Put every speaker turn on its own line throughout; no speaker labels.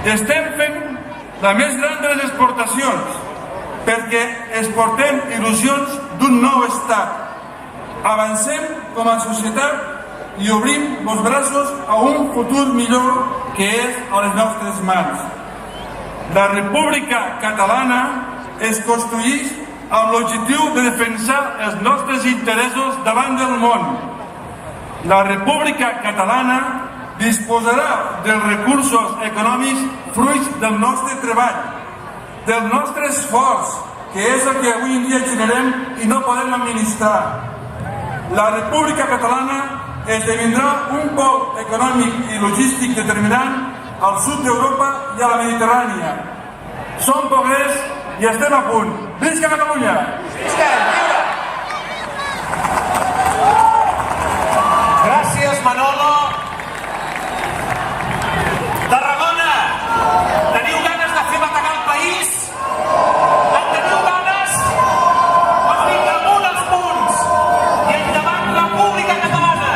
Estem fent la més gran de les exportacions perquè exportem il·lusions d'un nou estat. Avancem com a societat i obrim els braços a un futur millor que és a les nostres mans. La República Catalana es construeix amb l'objectiu de defensar els nostres interessos davant del món. La República Catalana disposarà dels recursos econòmics fruits del nostre treball, del nostre esforç, que és el que avui en dia generem i no podem administrar. La República Catalana esdevindrà un pol econòmic i logístic determinant al sud d'Europa i a la Mediterrània. Som poblers i estem a punt. Visca Catalunya!
Visca! Gràcies, Manolo. Tarragona, teniu ganes de fer bategar el país? En teniu ganes? Doncs vinga, amunt els punts! I endavant República Catalana!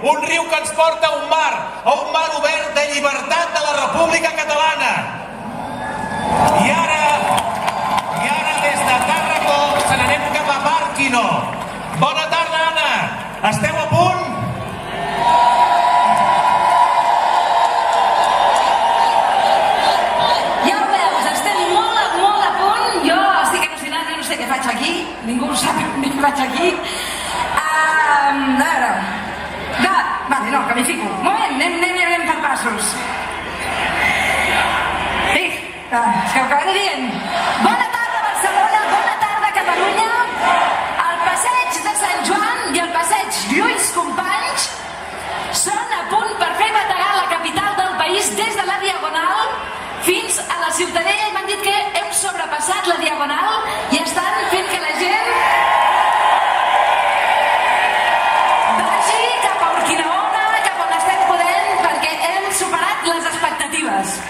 Un riu que ens porta a un mar obert de llibertat de la República Catalana. I ara des de Tàrraco se n'anem cap a Bàrquino. Bona tarda, Anna. Esteu a punt?
Ja ho veus, estem molt a punt. Jo estic al·lucinant, jo no sé què faig aquí. Ningú sap ni què faig aquí. A veure... Vale, no, que m'hi fico. Un moment, anem per passos. Sí, és que ho acabaré dient. Bona